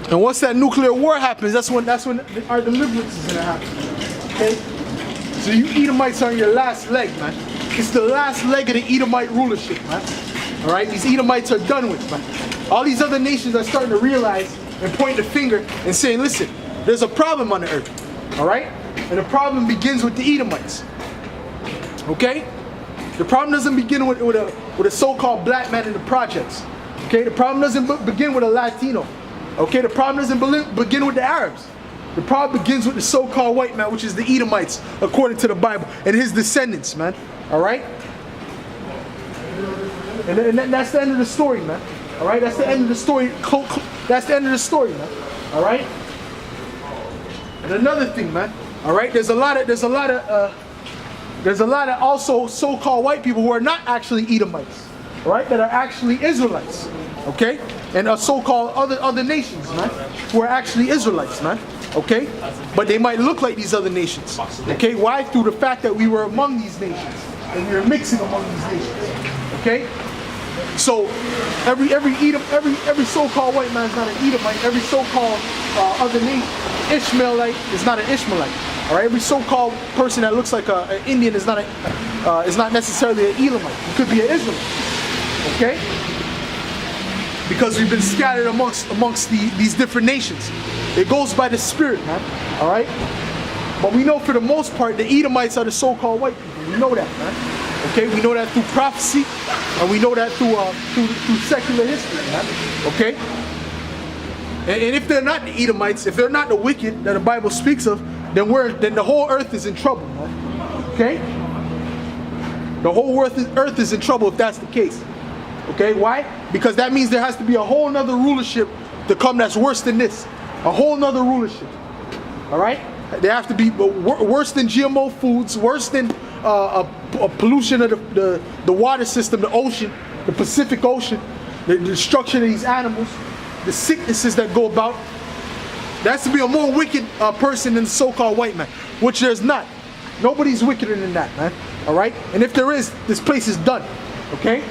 And once that nuclear war happens, that's when our deliverance is gonna happen. Okay? So you Edomites are on your last leg, man. It's the last leg of the Edomite rulership, man. Alright? These Edomites are done with, man. All these other nations are starting to realize and point the finger and saying, listen, there's a problem on the earth. Alright? And the problem begins with the Edomites. Okay? The problem doesn't begin with a so-called black man in the projects. Okay? The problem doesn't begin with a Latino. Okay? The problem doesn't begin with the Arabs. The problem begins with the so-called white man, which is the Edomites, according to the Bible, and his descendants, man. Alright? And that's the end of the story, man. Alright? That's the end of the story. That's the end of the story, man. Alright? And another thing, man. Alright? There's a lot of also so-called white people who are not actually Edomites. Alright? That are actually Israelites. Okay? And are so-called other nations, man. Who are actually Israelites, man. Okay? But they might look like these other nations. Okay? Why? Through the fact that we were among these nations. And we were mixing among these nations. Okay? So every so-called white man is not an Edomite. Every so-called other nation, Ishmaelite is not an Ishmaelite. All right? Every so-called person that looks like an Indian is not necessarily an Elamite. It could be an Israelite. Okay? Because we've been scattered amongst these different nations. It goes by the Spirit, man. All right? But we know for the most part, the Edomites are the so-called white people. We know that, man. Okay? We know that through prophecy, and we know that through secular history, man. Okay? And if they're not the Edomites, if they're not the wicked that the Bible speaks of, then the whole earth is in trouble, man. Okay? The whole earth is in trouble if that's the case. Okay? Why? Because that means there has to be a whole nother rulership to come that's worse than this. A whole nother rulership. Alright? They have to be worse than GMO foods, worse than a pollution of the water system, the ocean, the Pacific Ocean, the destruction of these animals, the sicknesses that go about. There has to be a more wicked person than the so-called white man, which there's not. Nobody's wickeder than that, man. Alright? And if there is, this place is done. Okay?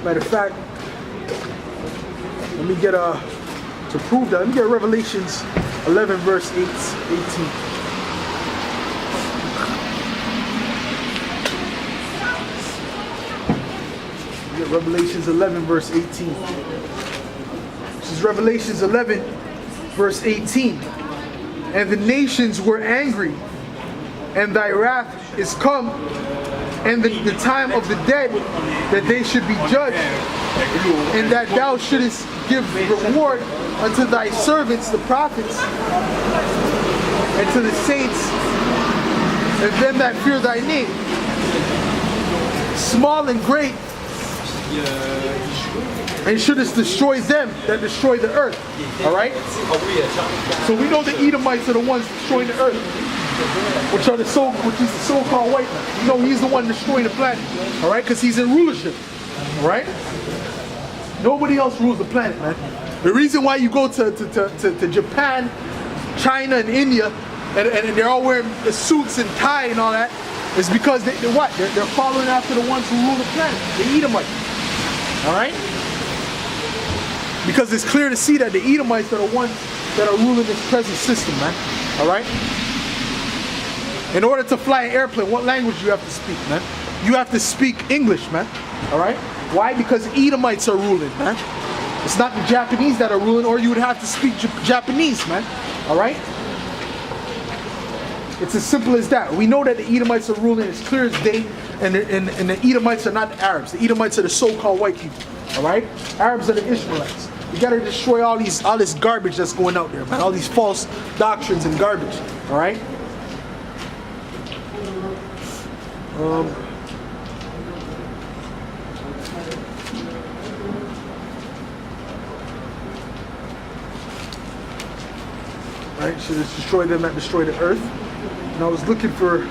Matter of fact, let me get to prove that. Let me get Revelations 11 verse 18. Get Revelations 11 verse 18. This is Revelations 11 verse 18. And the nations were angry, and thy wrath is come, and the time of the dead, that they should be judged, and that thou shouldest give reward unto thy servants, the prophets, and to the saints, and them that fear thy name, small and great, and shouldest destroy them that destroy the earth. Alright? So we know the Edomites are the ones destroying the earth, which is the so-called white man. You know, he's the one destroying the planet. Alright? Because he's in rulership. Alright? Nobody else rules the planet, man. The reason why you go to Japan, China, and India, and they're all wearing the suits and tie and all that, is because they're following after the ones who rule the planet, the Edomites. Alright? Because it's clear to see that the Edomites are the ones that are ruling this present system, man. Alright? In order to fly an airplane, what language do you have to speak, man? You have to speak English, man. Alright? Why? Because Edomites are ruling, man. It's not the Japanese that are ruling, or you would have to speak Japanese, man. Alright? It's as simple as that. We know that the Edomites are ruling, it's clear as day, and the Edomites are not the Arabs. The Edomites are the so-called white people. Alright? Arabs are the Ishmaelites. You gotta destroy all this garbage that's going out there, man. All these false doctrines and garbage. Alright? Right? Should have destroyed them that destroy the earth. And I was looking for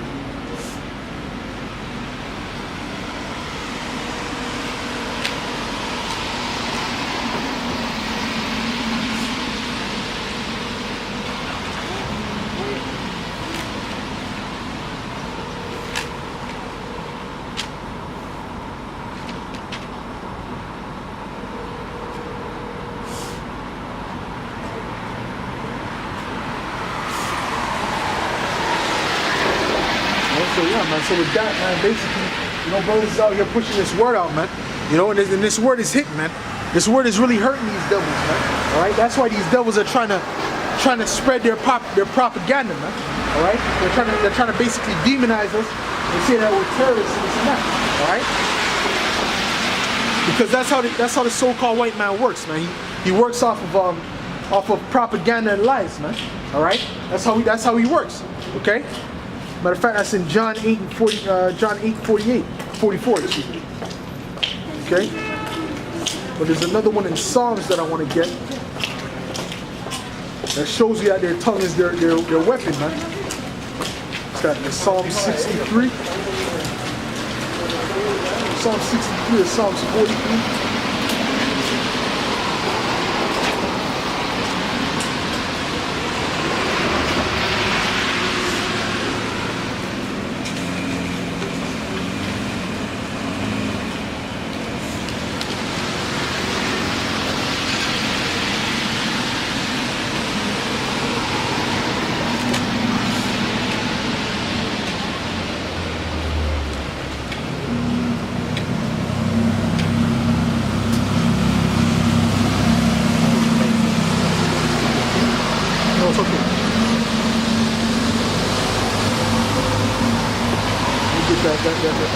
man. So with that, man, basically, brothers out here pushing this word out, man. And this word is hitting, man. This word is really hurting these devils, man. All right, that's why these devils are trying to spread their propaganda, man. All right, they're trying to basically demonize us and say that we're terrorists and this and that. All right, because that's how the so-called white man works, man. He works off of propaganda and lies, man. All right, that's how he works. Okay. Matter of fact, that's in John 8:44. Excuse me. Okay. But there's another one in Psalms that I want to get that shows you that their tongue is their weapon, man. It's got the Psalm 63. Psalm 63 or Psalms 43.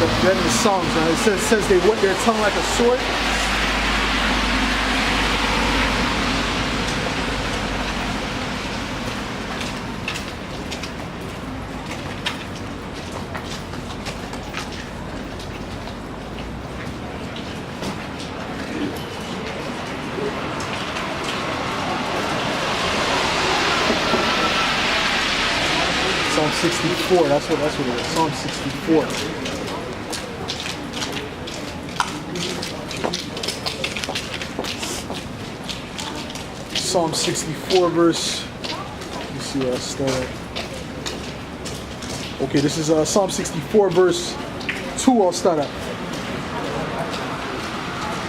That in the Psalms, it says they whet their tongue like a sword. Psalm 64, that's what it is. Psalm 64. Psalm 64 verse, let me see where I start. Okay, this is Psalm 64 verse 2, I'll start at.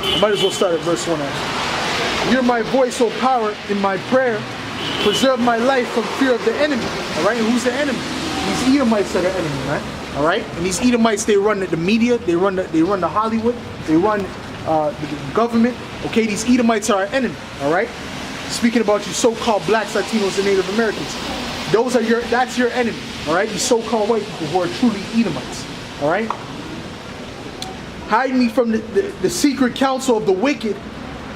I might as well start at verse 1 actually. Hear my voice, O power, in my prayer. Preserve my life from fear of the enemy. Alright, and who's the enemy? These Edomites are the enemy, right? Alright? And these Edomites, they run the media, they run the Hollywood, they run the government. Okay, these Edomites are our enemy, alright? Speaking about you so-called blacks, Latinos, and Native Americans. That's your enemy, alright? These so-called white people who are truly Edomites, alright? Hide me from the secret counsel of the wicked,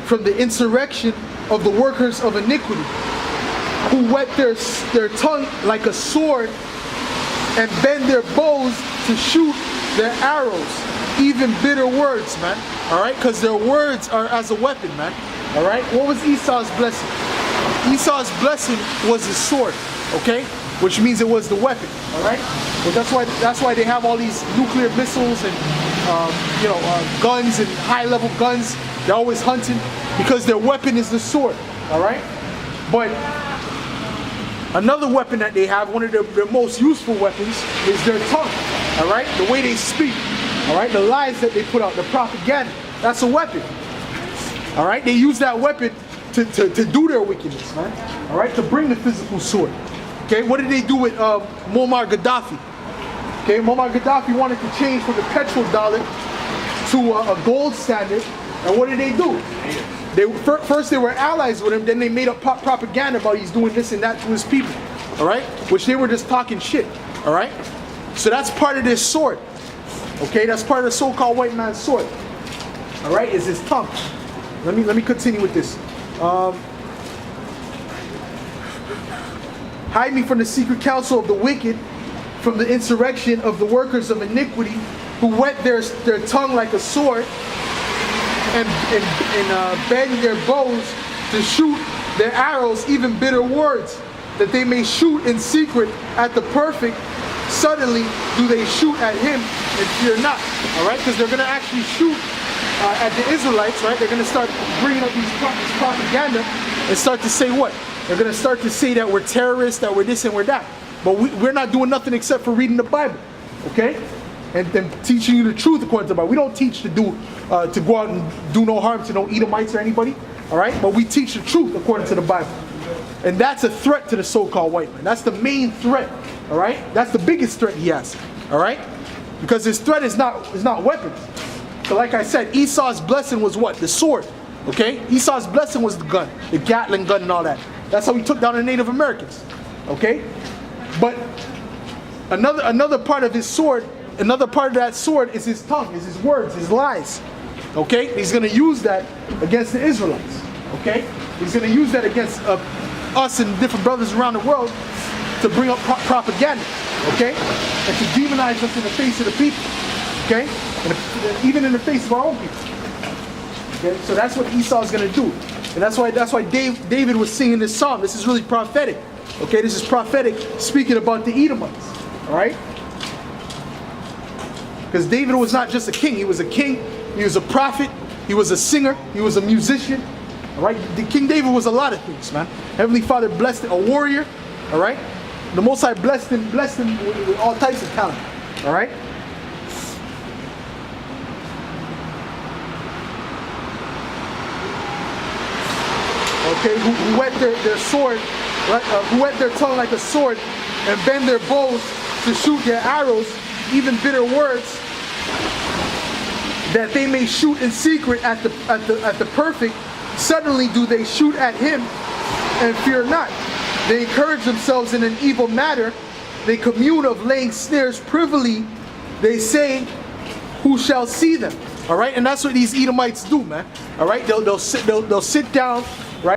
from the insurrection of the workers of iniquity, who whet their tongue like a sword and bend their bows to shoot their arrows, even bitter words, man. Alright? Because their words are as a weapon, man. Alright? What was Esau's blessing? Esau's blessing was his sword, okay? Which means it was the weapon, alright? But that's why they have all these nuclear missiles and guns and high-level guns. They're always hunting because their weapon is the sword, alright? But another weapon that they have, one of their most useful weapons, is their tongue, alright? The way they speak, alright? The lies that they put out, the propaganda, that's a weapon, alright? They use that weapon to do their wickedness, man, alright? To bring the physical sword, okay? What did they do with Muammar Gaddafi? Okay, Muammar Gaddafi wanted to change from the petrodollar to a gold standard, and what did they do? First they were allies with him, then they made up propaganda about he's doing this and that to his people, alright? Which they were just talking shit, alright? So that's part of this sword, okay? That's part of the so-called white man's sword, alright? Is his tongue. Let me continue with this. Hide me from the secret counsel of the wicked, from the insurrection of the workers of iniquity, who whet their tongue like a sword, and bend their bows to shoot their arrows, even bitter words, that they may shoot in secret at the perfect. Suddenly do they shoot at him and fear not. Alright, because they're going to actually shoot at the Israelites, right? They're going to start bringing up this propaganda and start to say what? They're going to start to say that we're terrorists, that we're this and we're that. But we're not doing nothing except for reading the Bible, okay? And then teaching you the truth according to the Bible. We don't teach to go out and do no harm to no Edomites or anybody, all right? But we teach the truth according to the Bible. And that's a threat to the so-called white man. That's the main threat, all right? That's the biggest threat he has, all right? because his threat is not weapons. So like I said, Esau's blessing was what? The sword. Okay? Esau's blessing was the gun, the Gatling gun and all that. That's how he took down the Native Americans. Okay? But another part of his sword, another part of that sword is his tongue, is his words, his lies. Okay? He's going to use that against the Israelites. Okay? He's going to use that against us and different brothers around the world to bring up propaganda. Okay? And to demonize us in the face of the people. Okay? And even in the face of our own people. Okay? So that's what Esau is going to do. And that's why David was singing this psalm. This is really prophetic. Okay? This is prophetic, speaking about the Edomites. Alright? Because David was not just a king. He was a king. He was a prophet. He was a singer. He was a musician. Alright? King David was a lot of things, man. Heavenly Father blessed him, a warrior. Alright? The Most High blessed him with all types of talent. Alright? Okay, who whet their sword, right? Who whet their tongue like a sword and bend their bows to shoot their arrows, even bitter words, that they may shoot in secret at the perfect. Suddenly do they shoot at him and fear not. They encourage themselves in an evil matter. They commune of laying snares privily. They say, who shall see them? All right, and that's what these Edomites do, man. All right, they'll sit down